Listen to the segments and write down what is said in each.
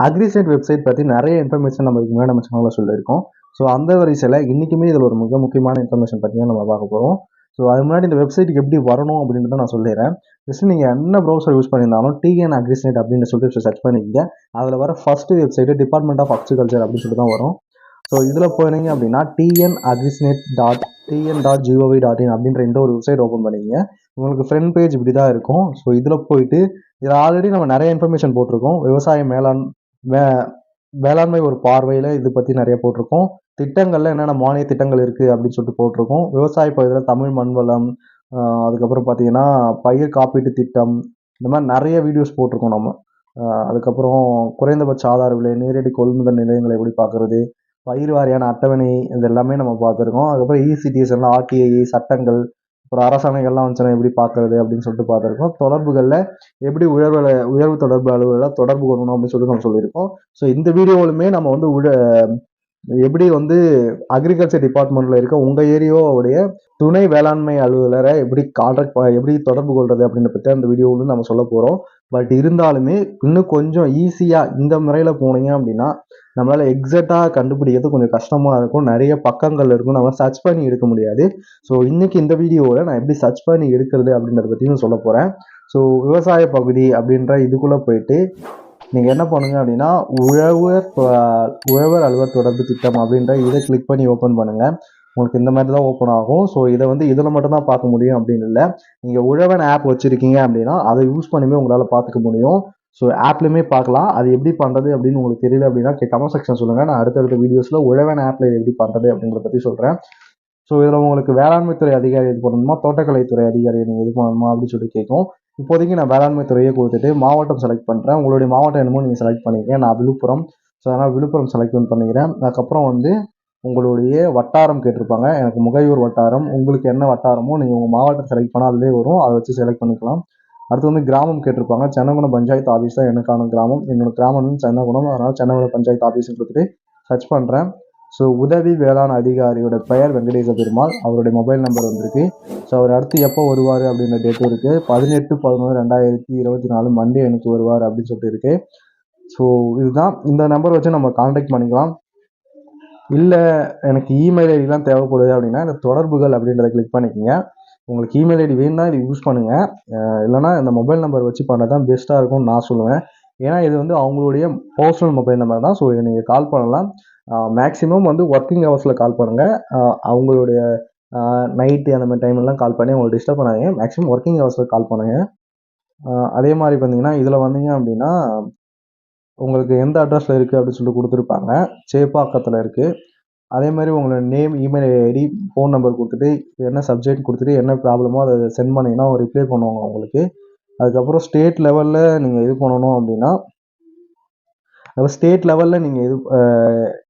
அக்ரிசெட் website பற்றி நிறைய information நம்ம இதுக்கு முன்னாடி நம்ம சேனலில் சொல்லியிருக்கோம். ஸோ அந்த வரிசையில் இன்றைக்குமே இதில் ஒரு மிக முக்கியமான இன்ஃபர்மேஷன் பற்றி தான் நம்ம பார்க்க போகிறோம். ஸோ அது முன்னாடி இந்த வெப்சைட்டுக்கு எப்படி வரணும் அப்படின்றத நான் சொல்லிடுறேன். ஜஸ்ட் நீங்கள் என்ன ப்ரௌசர் யூஸ் பண்ணியிருந்தாலும் டிஎன் அக்ரிசெட் அப்படின்னு சொல்லிட்டு சர்ச் பண்ணிக்கிங்க. அதில் வர first website department of horticulture அப்படின்னு சொல்லிட்டு தான் வரும். ஸோ இதில் போனீங்க அப்படின்னா tnagrisnet.tn.gov.in அப்படின்ற இந்த ஒரு வெப்சைட் ஓப்பன் பண்ணிக்கிங்க. உங்களுக்கு ஃப்ரண்ட் பேஜ் இப்படி தான் இருக்கும். ஸோ இதில் போயிட்டு இதில் ஆல்ரெடி நம்ம நிறைய இன்ஃபர்மேஷன் போட்டிருக்கோம். விவசாய வேளாண்மை ஒரு பார்வையில் இது பற்றி நிறைய போட்டிருக்கோம். திட்டங்களில் என்னென்ன மானிய திட்டங்கள் இருக்குது அப்படின்னு சொல்லிட்டு போட்டிருக்கோம். விவசாய பகுதியில் தமிழ் மண்வளம், அதுக்கப்புறம் பார்த்தீங்கன்னா பயிர் காப்பீட்டு திட்டம், இந்த மாதிரி நிறைய வீடியோஸ் போட்டிருக்கோம் நம்ம. அதுக்கப்புறம் குறைந்தபட்ச ஆதார விலை, நேரடி கொள்முதல் நிலையங்களை எப்படி பார்க்குறது, பயிர் வாரியான அட்டவணை, இது எல்லாமே நம்ம பார்த்துருக்கோம். அதுக்கப்புறம் இசிடிஎஸ் எல்லாம், ஆர்டிஐ சட்டங்கள், அப்புறம் அரசாணைகள்லாம் வந்துச்சுன்னா எப்படி பார்க்கறது அப்படின்னு சொல்லிட்டு பார்த்துருக்கோம். தொடர்புகளில் எப்படி உயர்வு தொடர்பு அலுவலரை தொடர்பு கொள்ளணும் அப்படின்னு சொல்லிட்டு நம்ம சொல்லியிருக்கோம். ஸோ இந்த வீடியோவிலுமே நம்ம வந்து எப்படி வந்து அக்ரிகல்ச்சர் டிபார்ட்மெண்ட்ல இருக்க உங்க ஏரியாவுடைய துணை வேளாண்மை அலுவலரை எப்படி எப்படி தொடர்பு கொள்றது அப்படின்னு பற்றி அந்த வீடியோவில் நம்ம சொல்ல போகிறோம். பட் இருந்தாலுமே இன்னும் கொஞ்சம் ஈஸியாக இந்த முறையில் போனீங்க அப்படின்னா நம்மளால எக்ஸாக்டாக கண்டுபிடிக்கிறது கொஞ்சம் கஷ்டமாக இருக்கும். நிறைய பக்கங்கள் இருக்கும், நம்ம சர்ச் பண்ணி எடுக்க முடியாது. ஸோ இன்னைக்கு இந்த வீடியோவில் நான் எப்படி சர்ச் பண்ணி எடுக்கிறது அப்படின்றத பற்றியும் சொல்ல போகிறேன். ஸோ விவசாய பகுதி அப்படின்ற இதுக்குள்ளே போயிட்டு நீங்கள் என்ன பண்ணுங்க அப்படின்னா உழவர் அலுவலர் தொடர்பு திட்டம் அப்படின்ற இதை கிளிக் பண்ணி ஓப்பன் பண்ணுங்கள். உங்களுக்கு இந்த மாதிரி தான் ஓப்பன் ஆகும். ஸோ இதை வந்து இதில் மட்டும்தான் பார்க்க முடியும் அப்படின்னு இல்லை. நீங்கள் உழவன் ஆப் வச்சுருக்கீங்க அப்படின்னா அதை யூஸ் பண்ணியுமே உங்களால் பார்த்துக்க முடியும். ஸோ ஆப்லையுமே பார்க்கலாம். அது எப்படி பண்ணுறது அப்படின்னு உங்களுக்கு தெரியல அப்படின்னா கமெண்ட் செக்ஷன் சொல்லுங்கள். நான் அடுத்தடுத்த வீடியோஸில் உழவன் ஆப்பில் எப்படி பண்ணுறது அப்படின்றத பற்றி சொல்கிறேன். ஸோ இதில் உங்களுக்கு வேளாண்மைத்துறை அதிகாரி இது பண்ணணுமா, தோட்டக்கலைத்துறை அதிகாரி நீங்கள் இது பண்ணணுமா அப்படின்னு சொல்லி கேட்கும். இப்போதைக்கு நான் வேளாண்மை துறையை கொடுத்துட்டு மாவட்டம் செலக்ட் பண்ணுறேன். உங்களுடைய மாவட்டம் என்னமோ நீங்கள் செலக்ட் பண்ணிக்கிறேன். நான் விழுப்புரம். ஸோ அதனால் விழுப்புரம் செலக்ட் பண்ணிக்கிறேன். அதுக்கப்புறம் வந்து உங்களுடைய வட்டாரம் கேட்டிருப்பாங்க. எனக்கு முகையூர் வட்டாரம். உங்களுக்கு என்ன வட்டாரமோ நீங்கள் உங்கள் மாவட்டம் செலக்ட் பண்ணால் அதிலே வரும், அதை வச்சு செலக்ட் பண்ணிக்கலாம். அடுத்து வந்து கிராமம் கேட்டிருப்பாங்க. சென்னகுணம் பஞ்சாயத்து ஆஃபீஸ் தான் எனக்கான கிராமம். என்னோட கிராமம் வந்து சென்னகுணம். அதனால் சென்னகுணம் பஞ்சாயத்து ஆஃபீஸ்ன்னு கொடுத்துட்டு சர்ச் பண்ணுறேன். ஸோ உதவி வேளாண் அதிகாரியோட பெயர் வெங்கடேச பெருமாள். அவருடைய மொபைல் நம்பர் வந்திருக்கு. ஸோ அவர் அடுத்து எப்போ வருவார் அப்படின்ற டேட்டும் இருக்குது. 18/11/2024 மண்டே எனக்கு வருவார் அப்படின்னு சொல்லிட்டு இருக்கு. ஸோ இதுதான், இந்த நம்பர் வச்சு நம்ம கான்டாக்ட் பண்ணிக்கலாம். இல்லை எனக்கு இமெயில் ஐடிலாம் தேவைப்படுது அப்படின்னா இந்த தொடர்புகள் அப்படின்றத கிளிக் பண்ணிக்கோங்க. உங்களுக்கு இமெயில் ஐடி வேணும்னா இது யூஸ் பண்ணுங்கள். இல்லைனா இந்த மொபைல் நம்பர் வச்சு பண்ணது தான் பெஸ்ட்டாக இருக்கும்னு நான் சொல்லுவேன். ஏன்னா இது வந்து அவங்களுடைய பர்சனல் மொபைல் நம்பர் தான். ஸோ இதை நீங்கள் கால் பண்ணலாம். மேக்ஸிமம் வந்து ஒர்க்கிங் ஹவர்ஸில் கால் பண்ணுங்கள். அவங்களுடைய நைட்டு அந்த மாதிரி டைம்லாம் கால் பண்ணி அவங்களை டிஸ்டர்ப் பண்ணாதீங்க. மேக்ஸிமம் ஒர்க்கிங் ஹவர்ஸில் கால் பண்ணுங்கள். அதே மாதிரி பார்த்தீங்கன்னா இதில் வந்தீங்க அப்படின்னா உங்களுக்கு எந்த அட்ரஸில் இருக்குது அப்படின்னு சொல்லிட்டு கொடுத்துருப்பாங்க. சேப்பாக்கத்தில் இருக்குது. அதே மாதிரி உங்களோட name, email ID, phone number கொடுத்துட்டு என்ன சப்ஜெக்ட் கொடுத்துட்டு என்ன ப்ராப்ளமோ அதை சென்ட் பண்ணிங்கன்னா அவங்க ரிப்ளை பண்ணுவாங்க உங்களுக்கு. அதுக்கப்புறம் ஸ்டேட் லெவலில் நீங்கள் இது பண்ணணும் அப்படின்னா ஸ்டேட் லெவலில் நீங்கள் இது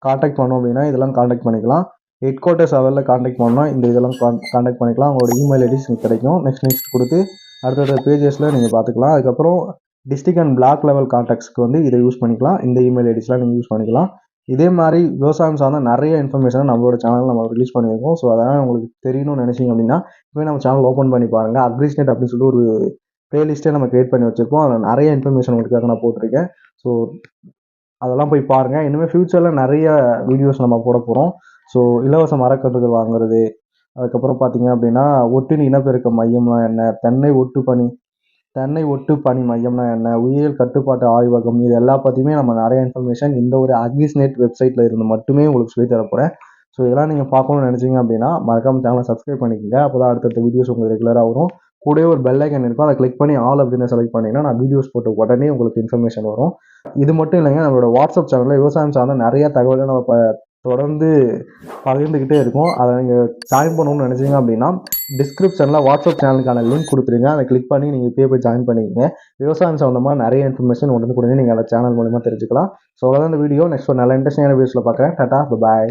காண்டாக்ட் பண்ணோம் அப்படின்னா இதெல்லாம் காண்டாக்ட் பண்ணிக்கலாம். ஹெட் குவார்ட்டர்ஸ் லெவலில் காண்டாக்ட் பண்ணால் இந்த இதெல்லாம் காண்டாக்ட் பண்ணிக்கலாம். அவங்களோட இமெயில் ஐடிஸ் கிடைக்கும். நெக்ஸ்ட் கொடுத்து அடுத்தடுத்த பேஜஸில் நீங்கள் பார்த்துக்கலாம். அதுக்கப்புறம் டிஸ்ட்ரிக்ட் அண்ட் பிளாக் லெவல் காண்டாக்ட்ஸ்க்கு வந்து இதை யூஸ் பண்ணிக்கலாம். இந்த இமெயில் ஐடிஸ்லாம் நீங்கள் யூஸ் பண்ணிக்கலாம். இதே மாதிரி விவசாயம் சார்ந்த நிறைய இன்ஃபர்மேஷனை நம்மளோட சேனலில் நம்ம ரிலீஸ் பண்ணியிருக்கோம். ஸோ அதனால் உங்களுக்கு தெரியணும்னு நினச்சிங்க அப்படின்னா இப்போ நம்ம சேனல் ஓப்பன் பண்ணி பாருங்கள். அக்ரிஸ்நெட் அப்படின்னு சொல்லிட்டு ஒரு ப்ளேலிஸ்ட்டே நம்ம கிரியேட் பண்ணி வச்சுருப்போம். அதில் நிறைய இன்ஃபர்மேஷன் உங்களுக்காக நான் போட்டிருக்கேன். ஸோ அதெல்லாம் போய் பாருங்கள். இனிமேல் ஃப்யூச்சரில் நிறைய வீடியோஸ் நம்ம போட போகிறோம். ஸோ இலவச மரக்கன்றுகள் வாங்குறது, அதுக்கப்புறம் பார்த்தீங்க அப்படின்னா ஒட்டுணி இனப்பெருக்க மையம்னா என்ன, தென்னை ஒட்டு பணி மையம்னா என்ன, உயிரியல் கட்டுப்பாட்டு ஆய்வகம், இது எல்லா பற்றியுமே நம்ம நிறைய இன்ஃபர்மேஷன் இந்த ஒரு அக்ரிஸ்நெட் வெப்சைட்டில் இருந்து மட்டுமே உங்களுக்கு சொல்லி தரப்போகிறேன். ஸோ இதெல்லாம் நீங்கள் பார்க்கணும்னு நினச்சிங்க அப்படின்னா மறக்காம சேனலை சப்ஸ்கிரைப் பண்ணிக்கோங்க. அப்போ தான் அடுத்தடுத்த வீடியோஸ் உங்களுக்கு ரெகுலராக வரும். கூடவே ஒரு பெல் ஐக்கன் இருக்கும், அதை கிளிக் பண்ணி ஆல் அப்படின்னு செலக்ட் பண்ணிங்கன்னா நான் வீடியோஸ் போட்ட உடனே உங்களுக்கு இன்ஃபர்மேஷன் வரும். இது மட்டும் இல்லைங்க, நம்மளோட வாட்ஸ்அப் சேனலில் விவசாயம் சார்ந்த நிறைய தகவலை நம்ம தொடர்ந்து பகிர்ந்துக்கிட்டே இருக்கும். அதை நீங்கள் ஜாயின் பண்ணணும்னு நினச்சிங்க அப்படின்னா டிஸ்கிரிப்ஷனில் வாட்ஸ்அப் சேனலுக்கான லிங்க் கொடுத்துருங்க. அதை கிளிக் பண்ணி நீங்கள் இப்போயே போய் ஜாயின் பண்ணிக்கங்க. விவசாயம் சம்மந்தமாக நிறைய இன்ஃபர்மேஷன் உடனே நீங்கள் அந்த சேனல் மூலமாக தெரிஞ்சுக்கலாம். ஸோ அவ்வளோதான் இந்த வீடியோ. நெக்ஸ்ட் ஒரு நல்ல இன்ட்ரெஸ்டிங்கான வீடியோஸில் பார்க்குறேன். டாடா, பாய்.